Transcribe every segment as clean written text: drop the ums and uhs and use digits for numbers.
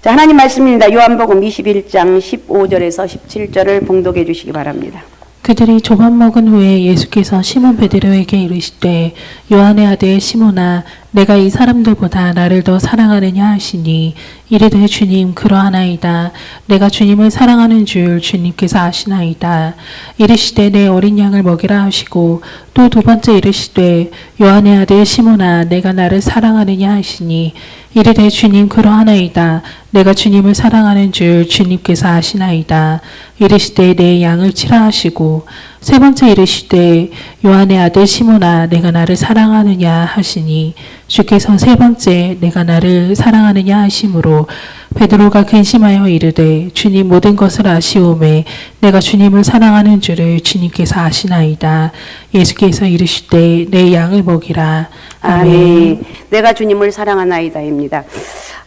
자, 하나님 말씀입니다. 요한복음 21장 15절에서 17절을 봉독해 주시기 바랍니다. 그들이 조밥 먹은 후에 예수께서 시몬 베드로에게 이르시되 요한의 아들 시몬아 내가 이 사람들보다 나를 더 사랑하느냐 하시니 이르되 주님 그러하나이다. 내가 주님을 사랑하는 줄 주님께서 아시나이다. 이르시되 내 어린 양을 먹이라 하시고 또 두 번째 이르시되 요한의 아들 시몬아 내가 나를 사랑하느냐 하시니 이르되 주님 그러하나이다. 내가 주님을 사랑하는 줄 주님께서 아시나이다. 이르시되 내 양을 치라 하시고 세 번째 이르시되 요한의 아들 시몬아 내가 나를 사랑하느냐 하시니 주께서 세 번째 내가 나를 사랑하느냐 하심으로 베드로가 근심하여 이르되 주님 모든 것을 아시오매 내가 주님을 사랑하는 줄을 주님께서 아시나이다. 예수께서 이르시되 내 양을 먹이라. 아멘. 내가 주님을 사랑하나이다입니다.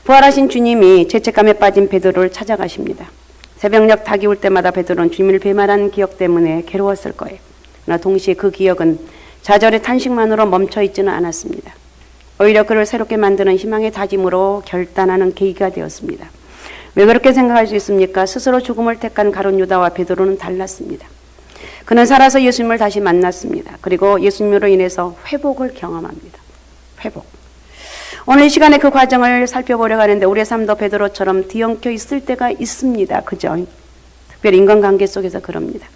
부활하신 주님이 죄책감에 빠진 베드로를 찾아가십니다. 새벽녘 닭이 울 때마다 베드로는 주님을 배말한 기억 때문에 괴로웠을 거예요. 그러나 동시에 그 기억은 좌절의 탄식만으로 멈춰 있지는 않았습니다. 오히려 그를 새롭게 만드는 희망의 다짐으로 결단하는 계기가 되었습니다. 왜 그렇게 생각할 수 있습니까? 스스로 죽음을 택한 가룟 유다와 베드로는 달랐습니다. 그는 살아서 예수님을 다시 만났습니다. 그리고 예수님으로 인해서 회복을 경험합니다. 회복. 오늘 이 시간에 그 과정을 살펴보려고 하는데 우리의 삶도 베드로처럼 뒤엉켜 있을 때가 있습니다. 그죠? 특별히 인간관계 속에서 그럽니다.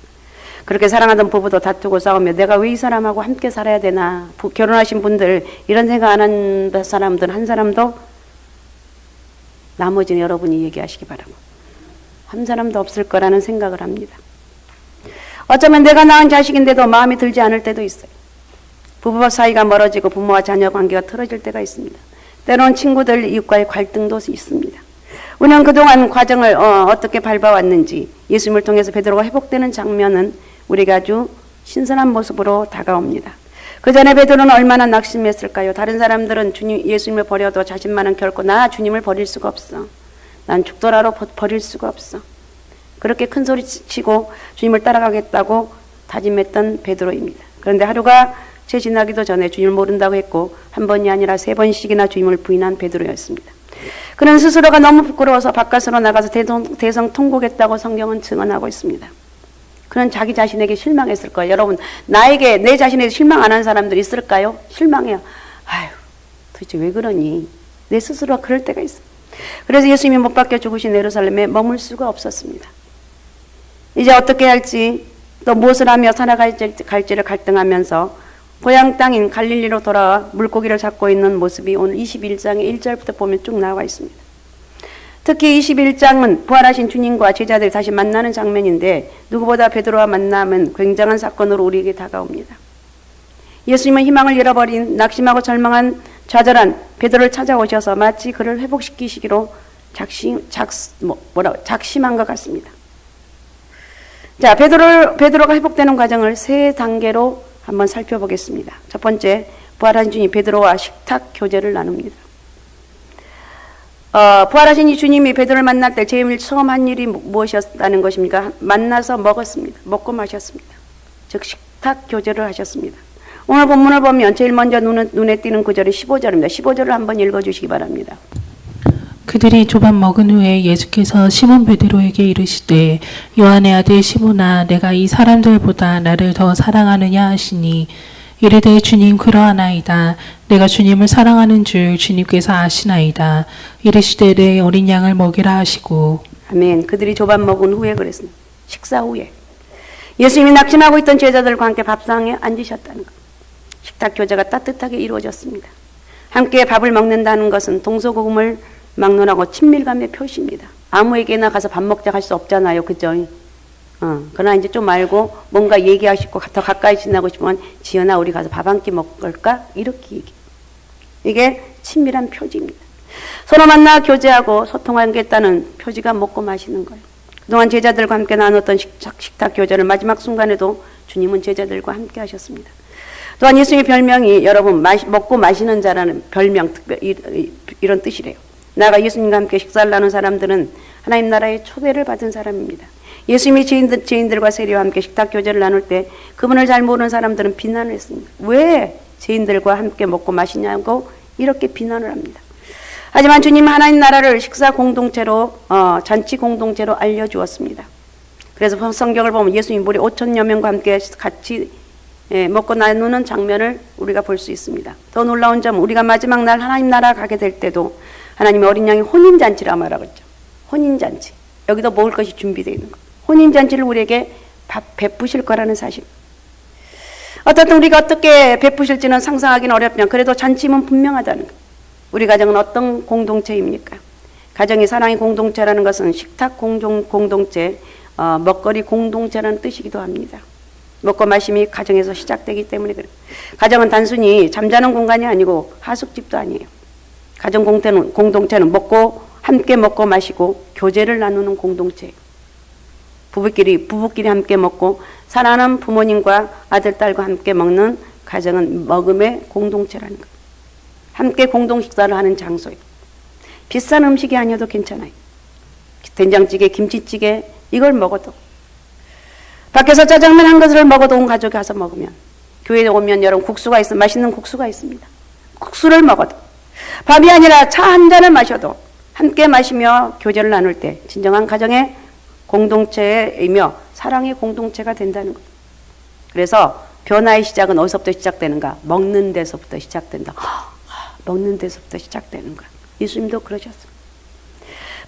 그렇게 사랑하던 부부도 다투고 싸우며 내가 왜 이 사람하고 함께 살아야 되나. 결혼하신 분들 이런 생각 안 한 사람들 한 사람도 나머지는 여러분이 얘기하시기 바랍니다. 한 사람도 없을 거라는 생각을 합니다. 어쩌면 내가 낳은 자식인데도 마음이 들지 않을 때도 있어요. 부부 사이가 멀어지고 부모와 자녀 관계가 틀어질 때가 있습니다. 때로는 친구들, 이웃과의 갈등도 있습니다. 우리는 그동안 과정을 어떻게 밟아왔는지 예수님을 통해서 베드로가 회복되는 장면은 우리가 아주 신선한 모습으로 다가옵니다. 그 전에 베드로는 얼마나 낙심했을까요? 다른 사람들은 예수님을 버려도 자신만은 결코 나 주님을 버릴 수가 없어. 난 죽더라도 버릴 수가 없어. 그렇게 큰 소리 치고 주님을 따라가겠다고 다짐했던 베드로입니다. 그런데 하루가 채 지나기도 전에 주님을 모른다고 했고 한 번이 아니라 세 번씩이나 주님을 부인한 베드로였습니다. 그는 스스로가 너무 부끄러워서 바깥으로 나가서 대성통곡했다고 성경은 증언하고 있습니다. 그는 자기 자신에게 실망했을 거예요. 여러분, 나에게 내 자신에게 실망 안 한 사람들 있을까요? 실망해요. 아유, 도대체 왜 그러니? 내 스스로가 그럴 때가 있어요. 그래서 예수님이 못 박혀 죽으신 예루살렘에 머물 수가 없었습니다. 이제 어떻게 할지 또 무엇을 하며 살아갈지를 갈등하면서 고향 땅인 갈릴리로 돌아와 물고기를 잡고 있는 모습이 오늘 21장의 1절부터 보면 쭉 나와 있습니다. 특히 21장은 부활하신 주님과 제자들이 다시 만나는 장면인데 누구보다 베드로와 만남은 굉장한 사건으로 우리에게 다가옵니다. 예수님은 희망을 잃어버린 낙심하고 절망한 좌절한 베드로를 찾아오셔서 마치 그를 회복시키시기로 작심한 것 같습니다. 자, 베드로가 회복되는 과정을 세 단계로 한번 살펴보겠습니다. 첫 번째, 부활하신 주님 베드로와 식탁 교제를 나눕니다. 부활하신 이 주님이 베드로를 만날 때 제일 처음 한 일이 무엇이었다는 것입니까? 만나서 먹었습니다. 먹고 마셨습니다. 즉 식탁 교제를 하셨습니다. 오늘 본문을 보면 제일 먼저 눈에 띄는 구절이 15절입니다. 15절을 한번 읽어주시기 바랍니다. 그들이 조밥 먹은 후에 예수께서 시몬 베드로에게 이르시되 요한의 아들 시몬아 내가 이 사람들보다 나를 더 사랑하느냐 하시니 이르되 주님 그러하나이다. 내가 주님을 사랑하는 줄 주님께서 아시나이다. 이르시되 내 어린 양을 먹이라 하시고. 아멘. 그들이 조밥 먹은 후에 그랬습니다. 식사 후에 예수님이 낙심하고 있던 제자들과 함께 밥상에 앉으셨다는 것. 식탁 교제가 따뜻하게 이루어졌습니다. 함께 밥을 먹는다는 것은 동서고금을 막론하고 친밀감의 표시입니다. 아무에게나 가서 밥 먹자 할 수 없잖아요. 그죠? 그러나 이제 좀 알고 뭔가 얘기하시고 더 가까이 지나고 싶으면 지연아 우리 가서 밥 한 끼 먹을까? 이렇게 얘기. 이게 친밀한 표지입니다. 서로 만나 교제하고 소통하겠다는 표지가 먹고 마시는 거예요. 그동안 제자들과 함께 나눴던 식탁 교제를 마지막 순간에도 주님은 제자들과 함께 하셨습니다. 또한 예수님의 별명이 여러분 먹고 마시는 자라는 별명 이런 뜻이래요. 나가 예수님과 함께 식사를 나눈 사람들은 하나님 나라의 초대를 받은 사람입니다. 예수님이 죄인들과 세리와 함께 식탁 교제를 나눌 때 그분을 잘 모르는 사람들은 비난을 했습니다. 왜 죄인들과 함께 먹고 마시냐고 이렇게 비난을 합니다. 하지만 주님 하나님 나라를 식사 공동체로 잔치 공동체로 알려주었습니다. 그래서 성경을 보면 예수님 무리 5천여 명과 함께 같이 먹고 나누는 장면을 우리가 볼 수 있습니다. 더 놀라운 점은 우리가 마지막 날 하나님 나라 가게 될 때도 하나님의 어린 양이 혼인잔치라 말하고 있죠. 혼인잔치. 여기도 먹을 것이 준비되어 있는 것. 혼인잔치를 우리에게 베푸실 거라는 사실. 어쨌든 우리가 어떻게 베푸실지는 상상하기는 어렵지만 그래도 잔치임은 분명하다는 것. 우리 가정은 어떤 공동체입니까? 가정이 사랑의 공동체라는 것은 식탁 공동체, 먹거리 공동체라는 뜻이기도 합니다. 먹고 마심이 가정에서 시작되기 때문에 그래요. 가정은 단순히 잠자는 공간이 아니고 하숙집도 아니에요. 가정 공동체는 함께 먹고 마시고 교제를 나누는 공동체예요. 부부끼리 함께 먹고 사랑하는 부모님과 아들, 딸과 함께 먹는 가정은 먹음의 공동체라는 거예요. 함께 공동 식사를 하는 장소예요. 비싼 음식이 아니어도 괜찮아요. 된장찌개, 김치찌개 이걸 먹어도 밖에서 짜장면 한 그릇을 먹어도 온 가족이 가서 먹으면 교회에 오면 여러분 국수가 있으면 맛있는 국수가 있습니다. 국수를 먹어도 밥이 아니라 차 한 잔을 마셔도 함께 마시며 교제를 나눌 때 진정한 가정의 공동체이며 사랑의 공동체가 된다는 거예요. 그래서 변화의 시작은 어디서부터 시작되는가? 먹는 데서부터 시작된다. 먹는 데서부터 시작되는 거예요. 예수님도 그러셨어요.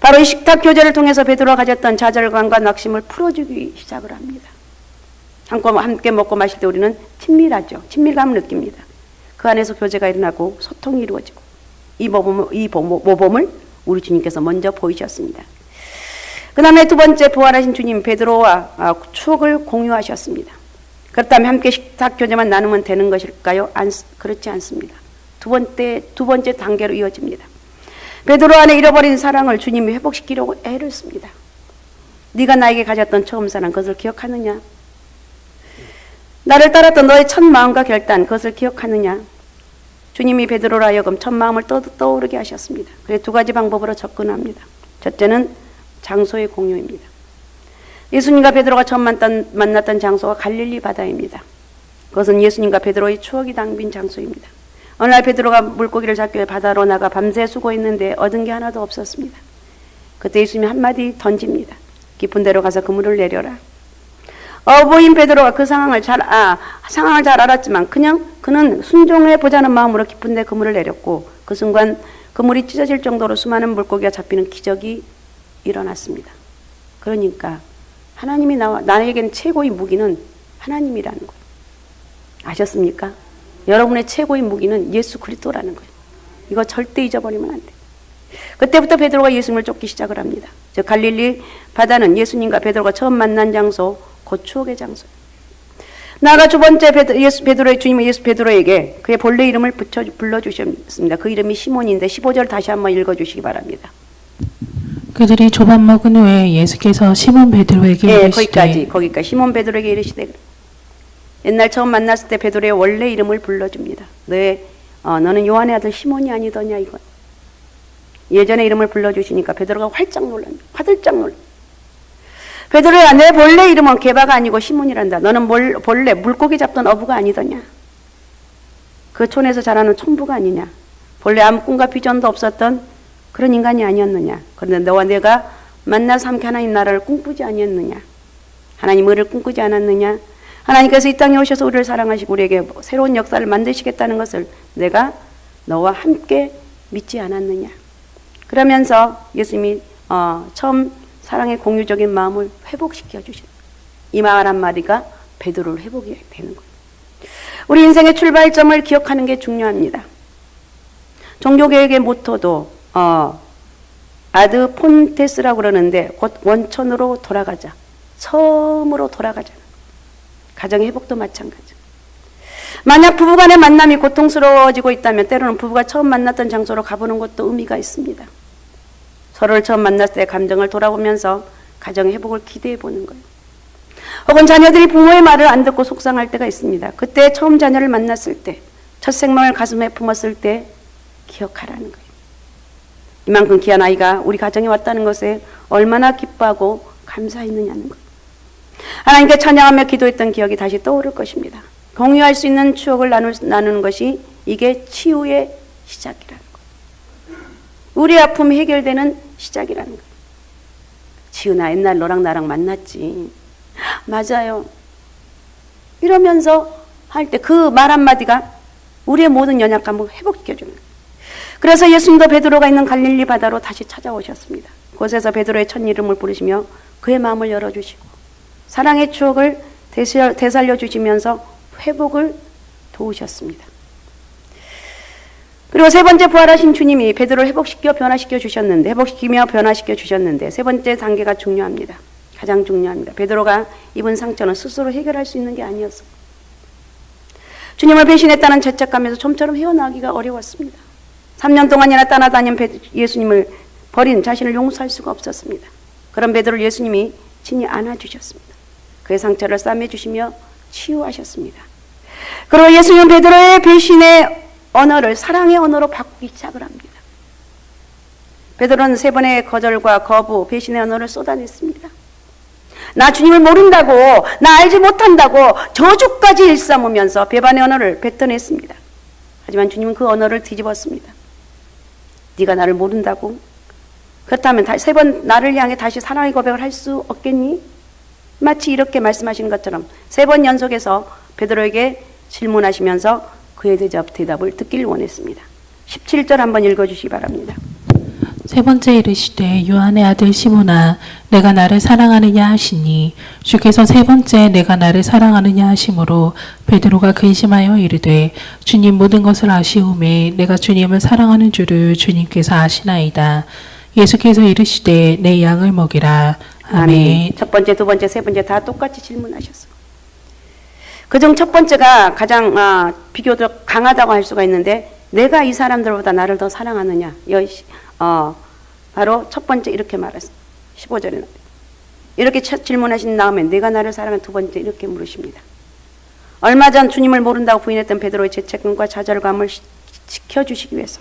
바로 이 식탁 교제를 통해서 베드로가 가졌던 좌절감과 낙심을 풀어주기 시작을 합니다. 함께 먹고 마실 때 우리는 친밀하죠. 친밀감을 느낍니다. 그 안에서 교제가 일어나고 소통이 이루어지고 이 모범을 우리 주님께서 먼저 보이셨습니다. 그 다음에 두 번째 부활하신 주님 베드로와 추억을 공유하셨습니다. 그렇다면 함께 식탁 교제만 나누면 되는 것일까요? 그렇지 않습니다. 두 번째 단계로 이어집니다. 베드로 안에 잃어버린 사랑을 주님이 회복시키려고 애를 씁니다. 네가 나에게 가졌던 처음 사랑 그것을 기억하느냐? 나를 따랐던 너의 첫 마음과 결단 그것을 기억하느냐? 주님이 베드로로 하여금 첫 마음을 떠오르게 하셨습니다. 그래서 두 가지 방법으로 접근합니다. 첫째는 장소의 공유입니다. 예수님과 베드로가 처음 만났던 장소가 갈릴리 바다입니다. 그것은 예수님과 베드로의 추억이 담긴 장소입니다. 어느 날 베드로가 물고기를 잡기 위해 바다로 나가 밤새 수고했는데 얻은 게 하나도 없었습니다. 그때 예수님이 한마디 던집니다. 깊은 데로 가서 그물을 내려라. 어부인 베드로가 그 상황을 잘 알았지만 그는 순종해 보자는 마음으로 깊은 데 그물을 내렸고 그 순간 그물이 찢어질 정도로 수많은 물고기가 잡히는 기적이 일어났습니다. 그러니까 하나님이 나에겐 최고의 무기는 하나님이라는 거예요. 아셨습니까? 여러분의 최고의 무기는 예수 그리스도라는 거예요. 이거 절대 잊어버리면 안 돼요. 그때부터 베드로가 예수님을 쫓기 시작을 합니다. 즉 갈릴리 바다는 예수님과 베드로가 처음 만난 장소, 곧 추억의 장소예요. 나아가 두 번째 베드로의 주님은 예수 베드로에게 그의 본래 이름을 불러주셨습니다. 그 이름이 시몬인데 15절 다시 한번 읽어주시기 바랍니다. 그들이 조밥 먹은 후에 예수께서 시몬 베드로에게 이르시되 거기까지 시몬 베드로에게 이르시되 옛날 처음 만났을 때 베드로의 원래 이름을 불러줍니다. 너는 요한의 아들 시몬이 아니더냐 이거. 예전에 이름을 불러주시니까 베드로가 활짝 놀랍니다. 화들짝 놀랍니다. 베드로야 내 본래 이름은 게바가 아니고 시몬이란다. 너는 본래 물고기 잡던 어부가 아니더냐. 그 촌에서 자라는 촌부가 아니냐. 본래 아무 꿈과 비전도 없었던 그런 인간이 아니었느냐. 그런데 너와 내가 만나서 함께 하나님 나라를 꿈꾸지 아니었느냐. 하나님 의를 꿈꾸지 않았느냐. 하나님께서 이 땅에 오셔서 우리를 사랑하시고 우리에게 새로운 역사를 만드시겠다는 것을 내가 너와 함께 믿지 않았느냐. 그러면서 예수님이 처음 사랑의 공유적인 마음을 회복시켜 주신 이 말 한마디가 베드로를 회복이 되는 거예요. 우리 인생의 출발점을 기억하는 게 중요합니다. 종교개혁의 모토도 아드 폰테스라고 그러는데 곧 원천으로 돌아가자. 처음으로 돌아가자. 가정의 회복도 마찬가지. 만약 부부간의 만남이 고통스러워지고 있다면 때로는 부부가 처음 만났던 장소로 가보는 것도 의미가 있습니다. 서로를 처음 만났을 때 감정을 돌아보면서 가정의 회복을 기대해 보는 거예요. 혹은 자녀들이 부모의 말을 안 듣고 속상할 때가 있습니다. 그때 처음 자녀를 만났을 때, 첫 생명을 가슴에 품었을 때 기억하라는 거예요. 이만큼 귀한 아이가 우리 가정에 왔다는 것에 얼마나 기뻐하고 감사했느냐는 거예요. 하나님께 찬양하며 기도했던 기억이 다시 떠오를 것입니다. 공유할 수 있는 추억을 나누는 것이 이게 치유의 시작이라는 거예요. 우리 아픔이 해결되는 시작이라는 거예요. 지은아, 옛날 너랑 나랑 만났지. 맞아요. 이러면서 할 때 그 말 한마디가 우리의 모든 연약감을 회복시켜주는 거예요. 그래서 예수님도 베드로가 있는 갈릴리 바다로 다시 찾아오셨습니다. 곳에서 베드로의 첫 이름을 부르시며 그의 마음을 열어주시고 사랑의 추억을 되살려 주시면서 회복을 도우셨습니다. 그리고 세 번째 부활하신 주님이 베드로를 회복시키며 변화시켜 주셨는데 세 번째 단계가 중요합니다. 가장 중요합니다. 베드로가 입은 상처는 스스로 해결할 수 있는 게 아니었어요. 주님을 배신했다는 죄책감에서 좀처럼 헤어나기가 어려웠습니다. 3년 동안이나 따라다닌 예수님을 버린 자신을 용서할 수가 없었습니다. 그런 베드로를 예수님이 친히 안아주셨습니다. 그의 상처를 싸매주시며 치유하셨습니다. 그리고 예수님은 베드로의 배신의 언어를 사랑의 언어로 바꾸기 시작을 합니다. 베드로는 3번의 거절과 거부, 배신의 언어를 쏟아냈습니다. 나 주님을 모른다고, 나 알지 못한다고 저주까지 일삼으면서 배반의 언어를 뱉어냈습니다. 하지만 주님은 그 언어를 뒤집었습니다. 네가 나를 모른다고? 그렇다면 3번 나를 향해 다시 사랑의 고백을 할 수 없겠니? 마치 이렇게 말씀하시는 것처럼 3번 연속해서 베드로에게 질문하시면서 그의 대답을 듣기를 원했습니다. 17절 한번 읽어주시기 바랍니다. 세 번째 이르시되 요한의 아들 시몬아 내가 나를 사랑하느냐 하시니 주께서 세 번째 내가 나를 사랑하느냐 하심으로 베드로가 근심하여 이르되 주님 모든 것을 아시오매 내가 주님을 사랑하는 줄을 주님께서 아시나이다. 예수께서 이르시되 내 양을 먹이라. 아멘. 첫 번째, 두 번째, 세 번째 다 똑같이 질문하셨어요. 그중 첫 번째가 가장 비교적 강하다고 할 수가 있는데 내가 이 사람들보다 나를 더 사랑하느냐. 바로 첫 번째 이렇게 말했어요. 15절에 이렇게 질문하신 다음에 내가 나를 사랑한 두 번째 이렇게 물으십니다. 얼마 전 주님을 모른다고 부인했던 베드로의 죄책감과 좌절감을 지켜주시기 위해서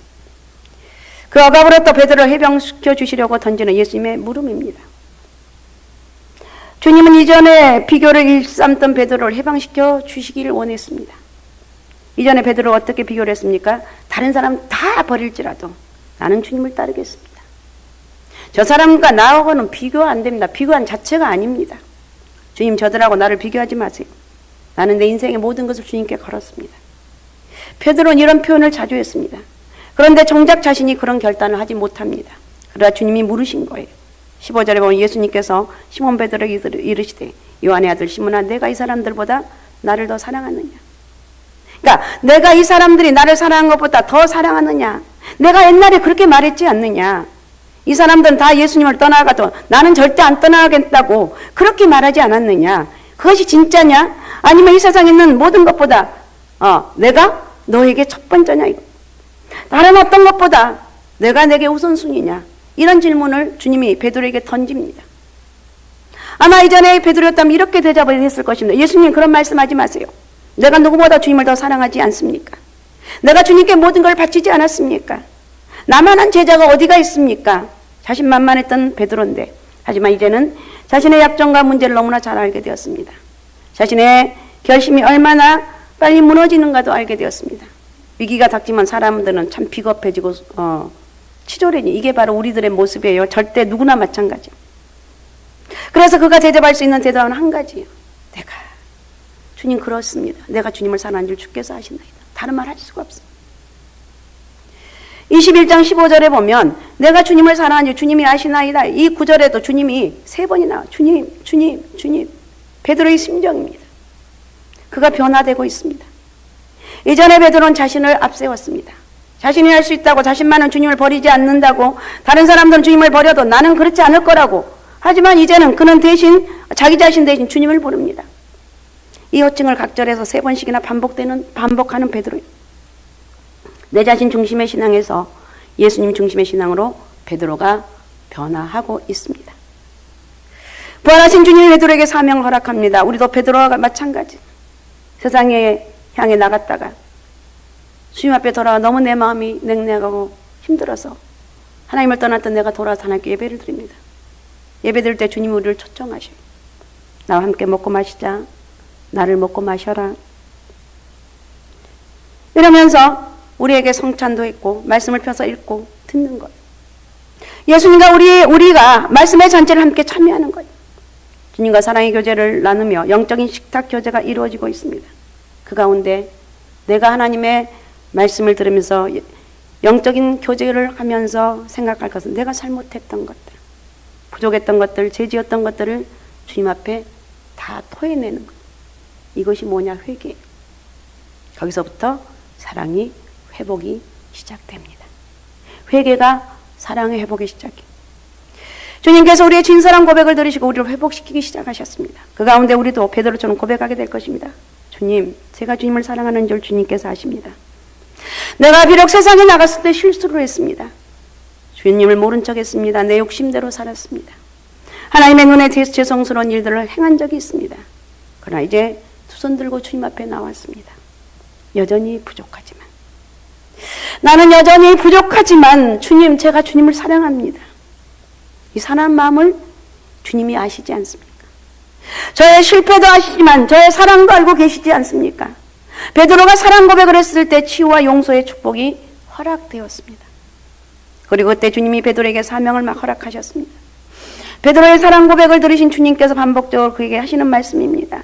그 억압으로 또 베드로를 해방시켜 주시려고 던지는 예수님의 물음입니다. 주님은 이전에 비교를 일삼던 베드로를 해방시켜 주시기를 원했습니다. 이전에 베드로가 어떻게 비교를 했습니까? 다른 사람 다 버릴지라도 나는 주님을 따르겠습니다. 저 사람과 나하고는 비교가 안 됩니다. 비교한 자체가 아닙니다. 주님 저들하고 나를 비교하지 마세요. 나는 내 인생의 모든 것을 주님께 걸었습니다. 베드로는 이런 표현을 자주 했습니다. 그런데 정작 자신이 그런 결단을 하지 못합니다. 그러다 주님이 물으신 거예요. 15절에 보면 예수님께서 시몬 베드로에게 이르시되 요한의 아들 시몬아 내가 이 사람들보다 나를 더 사랑하느냐. 그러니까 내가 이 사람들이 나를 사랑한 것보다 더 사랑하느냐. 내가 옛날에 그렇게 말했지 않느냐. 이 사람들은 다 예수님을 떠나가도 나는 절대 안 떠나가겠다고 그렇게 말하지 않았느냐. 그것이 진짜냐? 아니면 이 세상에 있는 모든 것보다 내가 너에게 첫 번째냐. 다른 어떤 것보다 내가 내게 우선순위냐. 이런 질문을 주님이 베드로에게 던집니다. 아마 이전에 베드로였다면 이렇게 대답을 했을 것입니다. 예수님 그런 말씀하지 마세요. 내가 누구보다 주님을 더 사랑하지 않습니까? 내가 주님께 모든 걸 바치지 않았습니까? 나만한 제자가 어디가 있습니까? 자신만만했던 베드로인데 하지만 이제는 자신의 약점과 문제를 너무나 잘 알게 되었습니다. 자신의 결심이 얼마나 빨리 무너지는가도 알게 되었습니다. 위기가 닥치면 사람들은 참 비겁해지고 치졸해지. 이게 바로 우리들의 모습이에요. 절대 누구나 마찬가지. 그래서 그가 대답할 수 있는 대답은 한 가지예요. 내가 주님 그렇습니다. 내가 주님을 사랑하는 줄 주께서 아시나이다. 다른 말 할 수가 없습니다. 21장 15절에 보면 내가 주님을 사랑하는 줄 주님이 아시나이다. 이 구절에도 주님이 3번이나 주님, 주님, 주님. 베드로의 심정입니다. 그가 변화되고 있습니다. 이전에 베드로는 자신을 앞세웠습니다. 자신이 할 수 있다고 자신만은 주님을 버리지 않는다고 다른 사람들은 주님을 버려도 나는 그렇지 않을 거라고 하지만 이제는 그는 대신 자기 자신 대신 주님을 부릅니다. 이 호칭을 각절해서 3번씩이나 반복하는 베드로. 내 자신 중심의 신앙에서 예수님 중심의 신앙으로 베드로가 변화하고 있습니다. 부활하신 주님이 베드로에게 사명을 허락합니다. 우리도 베드로와 마찬가지. 세상에 향해 나갔다가 주님 앞에 돌아와 너무 내 마음이 냉랭하고 힘들어서 하나님을 떠났던 내가 돌아와서 하나님께 예배를 드립니다. 예배 드릴 때 주님이 우리를 초청하셔요. 나와 함께 먹고 마시자. 나를 먹고 마셔라. 이러면서 우리에게 성찬도 있고 말씀을 펴서 읽고 듣는 거예요. 예수님과 우리가 말씀의 잔치를 함께 참여하는 거예요. 주님과 사랑의 교제를 나누며 영적인 식탁 교제가 이루어지고 있습니다. 그 가운데 내가 하나님의 말씀을 들으면서 영적인 교제를 하면서 생각할 것은 내가 잘못했던 것들, 부족했던 것들, 죄지었던 것들을 주님 앞에 다 토해내는 것. 이것이 뭐냐? 회개예요. 거기서부터 사랑이 회복이 시작됩니다. 회개가 사랑의 회복의 시작이에요. 주님께서 우리의 진솔한 고백을 들으시고 우리를 회복시키기 시작하셨습니다. 그 가운데 우리도 베드로처럼 고백하게 될 것입니다. 주님, 제가 주님을 사랑하는 줄 주님께서 아십니다. 내가 비록 세상에 나갔을 때 실수를 했습니다. 주님을 모른 척 했습니다. 내 욕심대로 살았습니다. 하나님의 눈에 죄송스러운 일들을 행한 적이 있습니다. 그러나 이제 두 손 들고 주님 앞에 나왔습니다. 여전히 부족하지만 나는 여전히 부족하지만 주님, 제가 주님을 사랑합니다. 이 사랑한 마음을 주님이 아시지 않습니까? 저의 실패도 아시지만 저의 사랑도 알고 계시지 않습니까? 베드로가 사랑 고백을 했을 때 치유와 용서의 축복이 허락되었습니다. 그리고 그때 주님이 베드로에게 사명을 막 허락하셨습니다. 베드로의 사랑 고백을 들으신 주님께서 반복적으로 그에게 하시는 말씀입니다.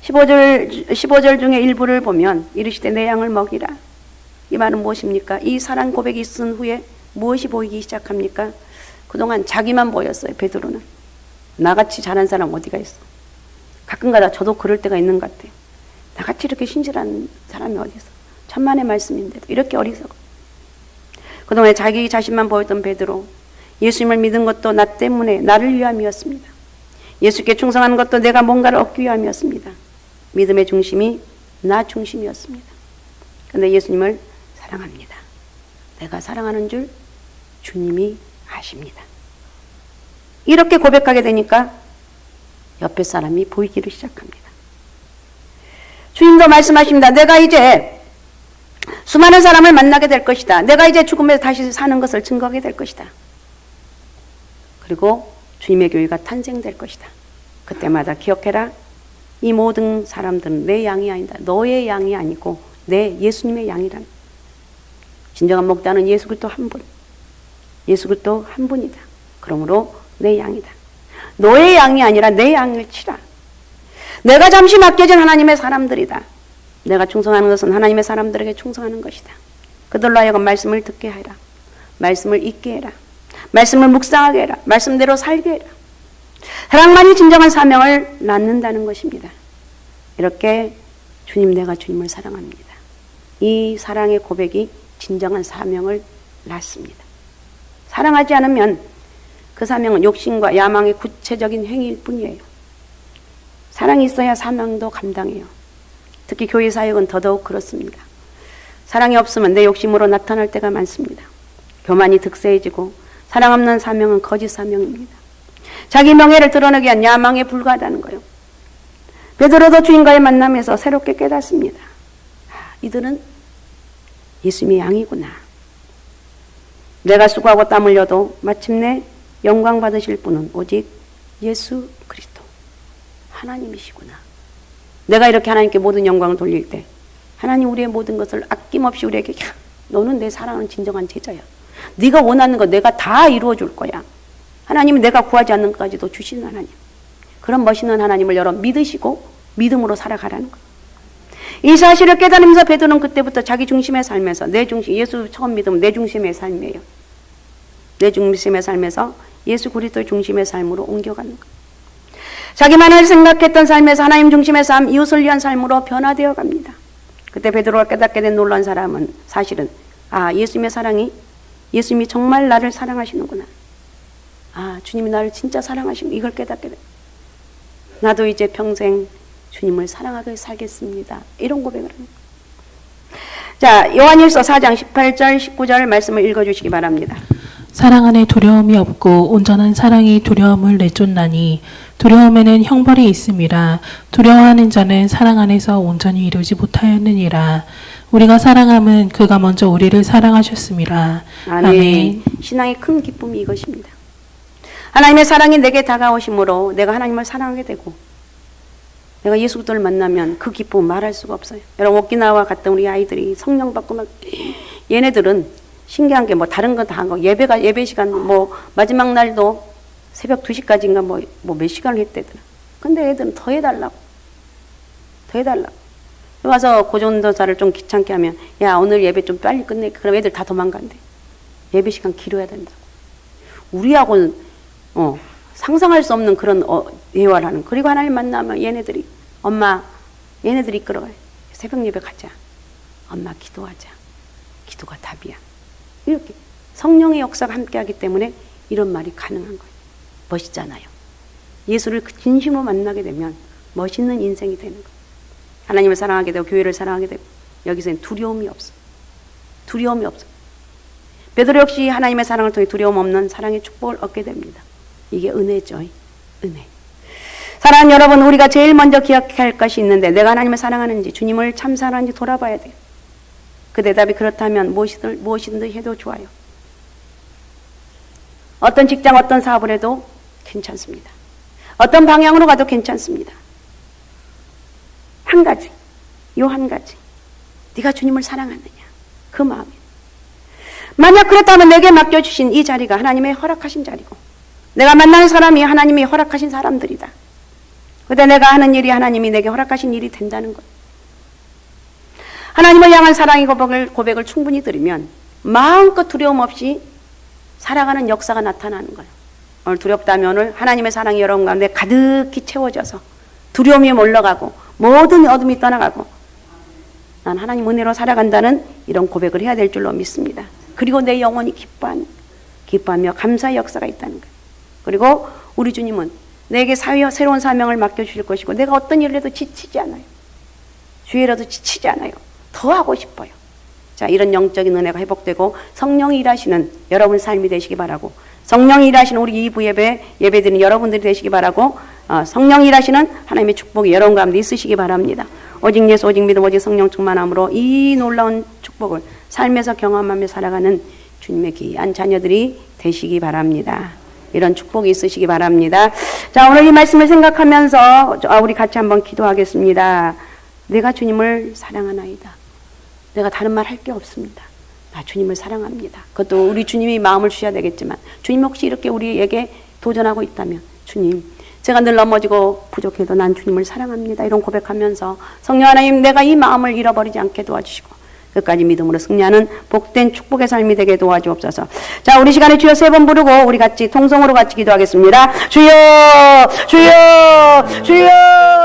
15절 중에 일부를 보면 이르시되 내 양을 먹이라. 이 말은 무엇입니까? 이 사랑 고백이 있은 후에 무엇이 보이기 시작합니까? 그동안 자기만 보였어요. 베드로는. 나같이 잘한 사람 어디가 있어? 가끔가다 저도 그럴 때가 있는 것 같아요. 나같이 이렇게 신실한 사람이 어디 있어? 천만의 말씀인데도 이렇게 어리석어. 그동안 자기 자신만 보였던 베드로, 예수님을 믿은 것도 나 때문에 나를 위함이었습니다. 예수께 충성하는 것도 내가 뭔가를 얻기 위함이었습니다. 믿음의 중심이 나 중심이었습니다. 그런데 예수님을 사랑합니다. 내가 사랑하는 줄 주님이 아십니다. 이렇게 고백하게 되니까 옆에 사람이 보이기를 시작합니다. 주님도 말씀하십니다. 내가 이제 수많은 사람을 만나게 될 것이다. 내가 이제 죽음에서 다시 사는 것을 증거하게 될 것이다. 그리고 주님의 교회가 탄생될 것이다. 그때마다 기억해라. 이 모든 사람들은 내 양이 아니다. 너의 양이 아니고 내 예수님의 양이란. 진정한 목자는 예수 그리스도 한 분. 예수 그리스도 한 분이다. 그러므로 내 양이다. 너의 양이 아니라 내 양을 치라. 내가 잠시 맡겨진 하나님의 사람들이다. 내가 충성하는 것은 하나님의 사람들에게 충성하는 것이다. 그들로 하여금 말씀을 듣게 해라. 말씀을 읽게 해라. 말씀을 묵상하게 해라. 말씀대로 살게 해라. 사랑만이 진정한 사명을 낳는다는 것입니다. 이렇게 주님, 내가 주님을 사랑합니다. 이 사랑의 고백이 진정한 사명을 낳습니다. 사랑하지 않으면 그 사명은 욕심과 야망의 구체적인 행위일 뿐이에요. 사랑이 있어야 사명도 감당해요. 특히 교회 사역은 더더욱 그렇습니다. 사랑이 없으면 내 욕심으로 나타날 때가 많습니다. 교만이 득세해지고 사랑 없는 사명은 거짓 사명입니다. 자기 명예를 드러내기 위한 야망에 불과하다는 거예요. 베드로도 주인과의 만남에서 새롭게 깨닫습니다. 이들은 예수님의 양이구나. 내가 수고하고 땀 흘려도 마침내 영광 받으실 분은 오직 예수 그리스도 하나님이시구나. 내가 이렇게 하나님께 모든 영광을 돌릴 때 하나님 우리의 모든 것을 아낌없이 우리에게 너는 내 사랑하는 진정한 제자야. 네가 원하는 거 내가 다 이루어 줄 거야. 하나님은 내가 구하지 않는 것까지도 주시는 하나님. 그런 멋있는 하나님을 여러분 믿으시고 믿음으로 살아가라는 거예요. 이 사실을 깨달으면서 베드로는 그때부터 자기 중심의 삶에서 내 중심, 예수 처음 믿으면 내 중심의 삶이에요. 내 중심의 삶에서 예수 그리스도의 중심의 삶으로 옮겨가는 거예요. 자기만을 생각했던 삶에서 하나님 중심의 삶, 이웃을 위한 삶으로 변화되어 갑니다. 그때 베드로가 깨닫게 된 놀라운 사람은 사실은 예수님의 사랑이 예수님이 정말 나를 사랑하시는구나. 주님이 나를 진짜 사랑하시는 이걸 깨닫게 돼. 나도 이제 평생 주님을 사랑하게 살겠습니다. 이런 고백을 합니다. 자, 요한일서 4장 18절 19절 말씀을 읽어주시기 바랍니다. 사랑 안에 두려움이 없고 온전한 사랑이 두려움을 내쫓나니 두려움에는 형벌이 있음이라. 두려워하는 자는 사랑 안에서 온전히 이루지 못하였느니라. 우리가 사랑함은 그가 먼저 우리를 사랑하셨음이라. 아멘. 신앙의 큰 기쁨이 이것입니다. 하나님의 사랑이 내게 다가오심으로 내가 하나님을 사랑하게 되고 내가 예수 그리스도를 만나면 그 기쁨 말할 수가 없어요. 여러분 오키나와 갔던 우리 아이들이 성령 받고 막 얘네들은 신기한 게 뭐 다른 건 다 한 거. 예배 시간 뭐 마지막 날도 새벽 2시까지인가 뭐 몇 시간을 했대더라. 근데 애들은 더 해달라고. 와서 고전도사를 좀 귀찮게 하면 야 오늘 예배 좀 빨리 끝내. 그럼 애들 다 도망간대. 예배 시간 길어야 된다고. 우리하고는 상상할 수 없는 그런 대화를 하는. 그리고 하나님 만나면 얘네들이 엄마 얘네들이 이끌어가요. 새벽 예배 가자. 엄마 기도하자. 기도가 답이야. 이렇게 성령의 역사가 함께하기 때문에 이런 말이 가능한 거예요. 멋있잖아요. 예수를 진심으로 만나게 되면 멋있는 인생이 되는 거예요. 하나님을 사랑하게 되고 교회를 사랑하게 되고 여기서는 두려움이 없어. 베드로 역시 하나님의 사랑을 통해 두려움 없는 사랑의 축복을 얻게 됩니다. 이게 은혜죠. 은혜. 사랑하는 여러분, 우리가 제일 먼저 기억할 것이 있는데 내가 하나님을 사랑하는지 주님을 참 사랑하는지 돌아봐야 돼요. 그 대답이 그렇다면 무엇이든 해도 좋아요. 어떤 직장, 어떤 사업을 해도 괜찮습니다. 어떤 방향으로 가도 괜찮습니다. 한 가지, 네가 주님을 사랑하느냐, 그 마음이. 만약 그렇다면 내게 맡겨주신 이 자리가 하나님의 허락하신 자리고 내가 만나는 사람이 하나님이 허락하신 사람들이다. 그때 내가 하는 일이 하나님이 내게 허락하신 일이 된다는 것. 하나님을 향한 사랑의 고백을 충분히 드리면 마음껏 두려움 없이 살아가는 역사가 나타나는 거예요. 오늘 두렵다면 오늘 하나님의 사랑이 여러분 가운데 가득히 채워져서 두려움이 몰러가고 모든 어둠이 떠나가고 난 하나님 은혜로 살아간다는 이런 고백을 해야 될 줄로 믿습니다. 그리고 내 영혼이 기뻐하며 감사의 역사가 있다는 거예요. 그리고 우리 주님은 내게 새로운 사명을 맡겨주실 것이고 내가 어떤 일을 해도 지치지 않아요. 주일에도 지치지 않아요. 더 하고 싶어요. 자, 이런 영적인 은혜가 회복되고 성령이 일하시는 여러분 삶이 되시기 바라고 성령이 일하시는 우리 2부 예배드리는 여러분들이 되시기 바라고 성령이 일하시는 하나님의 축복이 여러분 가운데 있으시기 바랍니다. 오직 예수, 오직 믿음, 오직 성령 충만함으로 이 놀라운 축복을 삶에서 경험하며 살아가는 주님의 귀한 자녀들이 되시기 바랍니다. 이런 축복이 있으시기 바랍니다. 자, 오늘 이 말씀을 생각하면서 우리 같이 한번 기도하겠습니다. 내가 주님을 사랑하나이다. 내가 다른 말 할 게 없습니다. 나 주님을 사랑합니다. 그것도 우리 주님이 마음을 주셔야 되겠지만 주님 혹시 이렇게 우리에게 도전하고 있다면 주님 제가 늘 넘어지고 부족해도 난 주님을 사랑합니다. 이런 고백하면서 성령 하나님 내가 이 마음을 잃어버리지 않게 도와주시고 끝까지 믿음으로 승리하는 복된 축복의 삶이 되게 도와주옵소서. 자, 우리 시간에 주여 3번 부르고 우리 같이 통성으로 같이 기도하겠습니다. 주여 주여 주여